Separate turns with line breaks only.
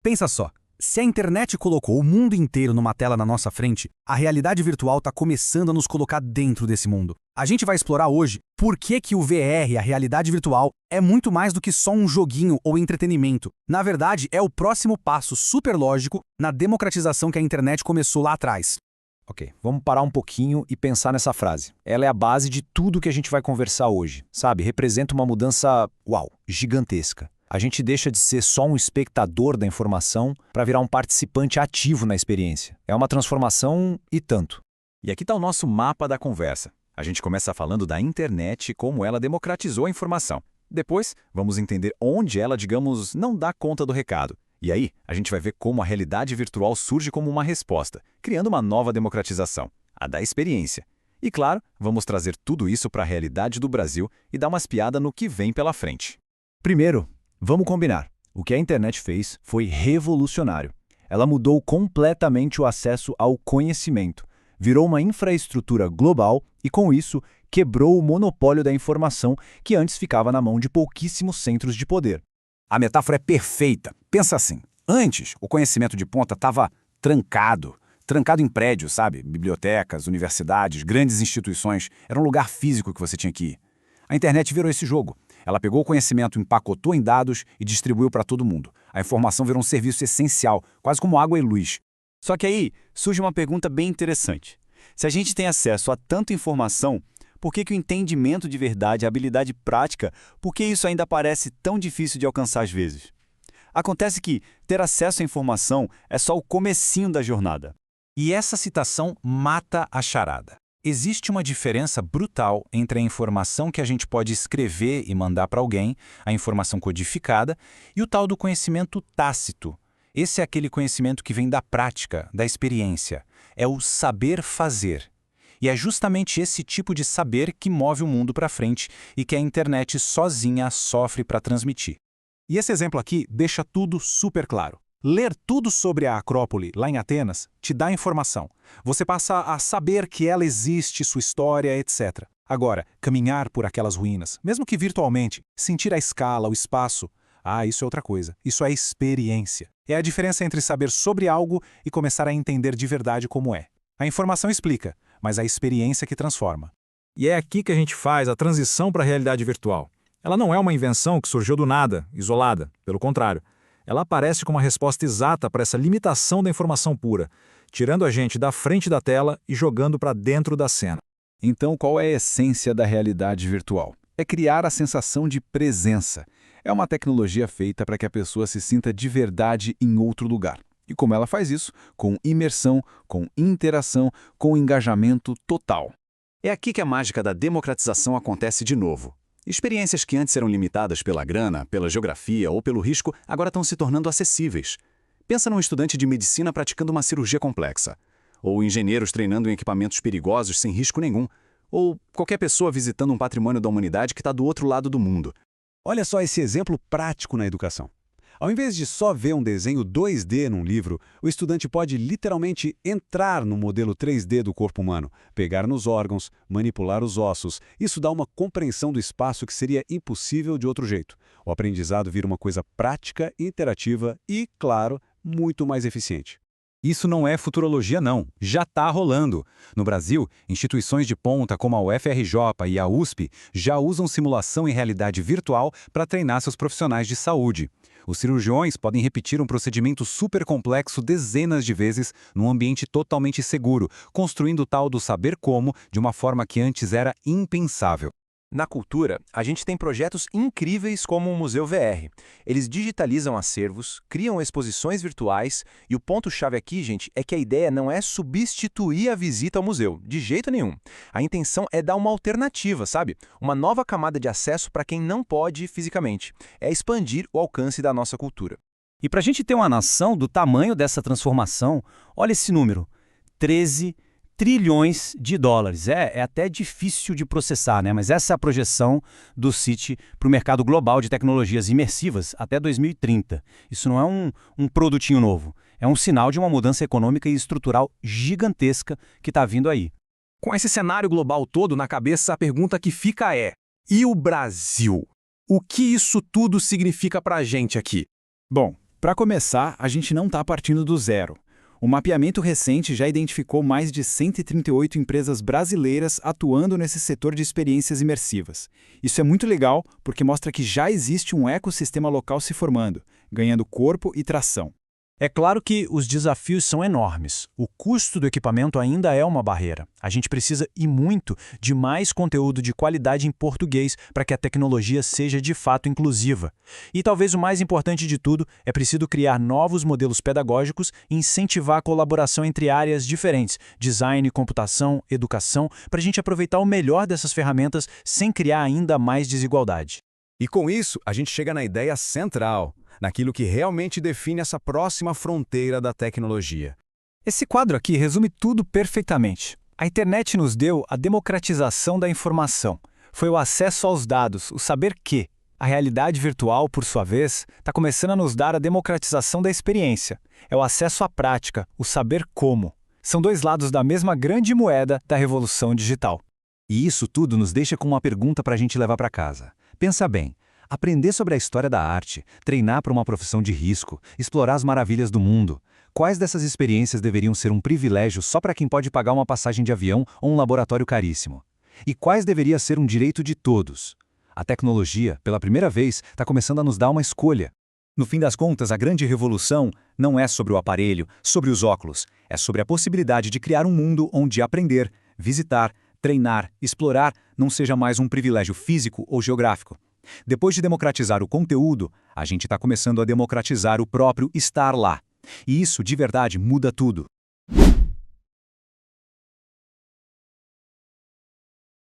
Pensa só, se a internet colocou o mundo inteiro numa tela na nossa frente, a realidade virtual está começando a nos colocar dentro desse mundo. A gente vai explorar hoje por que o VR, a realidade virtual, é muito mais do que só um joguinho ou entretenimento. Na verdade, é o próximo passo super lógico na democratização que a internet começou lá atrás.
Ok, vamos parar um pouquinho e pensar nessa frase. Ela é a base de tudo que a gente vai conversar hoje, sabe? Representa uma mudança, gigantesca. A gente deixa de ser só um espectador da informação para virar um participante ativo na experiência. É uma transformação e tanto.
E aqui está o nosso mapa da conversa. A gente começa falando da internet e como ela democratizou a informação. Depois, vamos entender onde ela, digamos, não dá conta do recado. E aí, a gente vai ver como a realidade virtual surge como uma resposta, criando uma nova democratização, a da experiência. E claro, vamos trazer tudo isso para a realidade do Brasil e dar umas piadas no que vem pela frente.
Primeiro, vamos combinar. O que a internet fez foi revolucionário. Ela mudou completamente o acesso ao conhecimento, virou uma infraestrutura global e, com isso, quebrou o monopólio da informação que antes ficava na mão de pouquíssimos centros de poder.
A metáfora é perfeita. Pensa assim, antes o conhecimento de ponta estava trancado em prédios, sabe? Bibliotecas, universidades, grandes instituições. Era um lugar físico que você tinha que ir. A internet virou esse jogo. Ela pegou o conhecimento, empacotou em dados e distribuiu para todo mundo. A informação virou um serviço essencial, quase como água e luz.
Só que aí surge uma pergunta bem interessante. Se a gente tem acesso a tanta informação, por que o entendimento de verdade, a habilidade prática, por que isso ainda parece tão difícil de alcançar às vezes? Acontece que ter acesso à informação é só o comecinho da jornada.
E essa citação mata a charada. Existe uma diferença brutal entre a informação que a gente pode escrever e mandar para alguém, a informação codificada, e o tal do conhecimento tácito. Esse é aquele conhecimento que vem da prática, da experiência. É o saber fazer. E é justamente esse tipo de saber que move o mundo para frente e que a internet sozinha sofre para transmitir.
E esse exemplo aqui deixa tudo super claro. Ler tudo sobre a Acrópole, lá em Atenas, te dá informação. Você passa a saber que ela existe, sua história, etc. Agora, caminhar por aquelas ruínas, mesmo que virtualmente, sentir a escala, o espaço, isso é outra coisa. Isso é experiência. É a diferença entre saber sobre algo e começar a entender de verdade como é. A informação explica, mas a experiência que transforma.
E é aqui que a gente faz a transição para a realidade virtual. Ela não é uma invenção que surgiu do nada, isolada. Pelo contrário, ela aparece como uma resposta exata para essa limitação da informação pura, tirando a gente da frente da tela e jogando para dentro da cena.
Então, qual é a essência da realidade virtual? É criar a sensação de presença. É uma tecnologia feita para que a pessoa se sinta de verdade em outro lugar. E como ela faz isso? Com imersão, com interação, com engajamento total.
É aqui que a mágica da democratização acontece de novo. Experiências que antes eram limitadas pela grana, pela geografia ou pelo risco, agora estão se tornando acessíveis. Pensa num estudante de medicina praticando uma cirurgia complexa, ou engenheiros treinando em equipamentos perigosos sem risco nenhum, ou qualquer pessoa visitando um patrimônio da humanidade que está do outro lado do mundo.
Olha só esse exemplo prático na educação. Ao invés de só ver um desenho 2D num livro, o estudante pode literalmente entrar no modelo 3D do corpo humano, pegar nos órgãos, manipular os ossos. Isso dá uma compreensão do espaço que seria impossível de outro jeito. O aprendizado vira uma coisa prática, interativa e, claro, muito mais eficiente.
Isso não é futurologia não, já está rolando. No Brasil, instituições de ponta como a UFRJ e a USP já usam simulação em realidade virtual para treinar seus profissionais de saúde. Os cirurgiões podem repetir um procedimento super complexo dezenas de vezes num ambiente totalmente seguro, construindo o tal do saber como de uma forma que antes era impensável.
Na cultura, a gente tem projetos incríveis como o Museu VR. Eles digitalizam acervos, criam exposições virtuais e o ponto-chave aqui, gente, é que a ideia não é substituir a visita ao museu, de jeito nenhum. A intenção é dar uma alternativa, sabe? Uma nova camada de acesso para quem não pode ir fisicamente. É expandir o alcance da nossa cultura.
E para a gente ter uma noção do tamanho dessa transformação, olha esse número, 13 trilhões de dólares. É até difícil de processar, né? Mas essa é a projeção do Citi para o mercado global de tecnologias imersivas até 2030. Isso não é um produtinho novo. É um sinal de uma mudança econômica e estrutural gigantesca que está vindo aí.
Com esse cenário global todo na cabeça, a pergunta que fica é: e o Brasil? O que isso tudo significa para a gente aqui?
Bom,
Para começar, a gente não está partindo do zero. O mapeamento recente já identificou mais de 138 empresas brasileiras atuando nesse setor de experiências imersivas. Isso é muito legal porque mostra que já existe um ecossistema local se formando, ganhando corpo e tração.
É claro que os desafios são enormes. O custo do equipamento ainda é uma barreira. A gente precisa e muito de mais conteúdo de qualidade em português para que a tecnologia seja de fato inclusiva. E talvez o mais importante de tudo é preciso criar novos modelos pedagógicos e incentivar a colaboração entre áreas diferentes, design, computação, educação, para a gente aproveitar o melhor dessas ferramentas sem criar ainda mais desigualdade.
E com isso, a gente chega na ideia central, naquilo que realmente define essa próxima fronteira da tecnologia.
Esse quadro aqui resume tudo perfeitamente. A internet nos deu a democratização da informação. Foi o acesso aos dados, o saber que. A realidade virtual, por sua vez, está começando a nos dar a democratização da experiência. É o acesso à prática, o saber como. São dois lados da mesma grande moeda da revolução digital.
E isso tudo nos deixa com uma pergunta para a gente levar para casa. Pensa bem, aprender sobre a história da arte, treinar para uma profissão de risco, explorar as maravilhas do mundo. Quais dessas experiências deveriam ser um privilégio só para quem pode pagar uma passagem de avião ou um laboratório caríssimo? E quais deveria ser um direito de todos? A tecnologia, pela primeira vez, está começando a nos dar uma escolha. No fim das contas, a grande revolução não é sobre o aparelho, sobre os óculos. É sobre a possibilidade de criar um mundo onde aprender, visitar, treinar, explorar não seja mais um privilégio físico ou geográfico. Depois de democratizar o conteúdo, a gente está começando a democratizar o próprio estar lá. E isso, de verdade, muda tudo.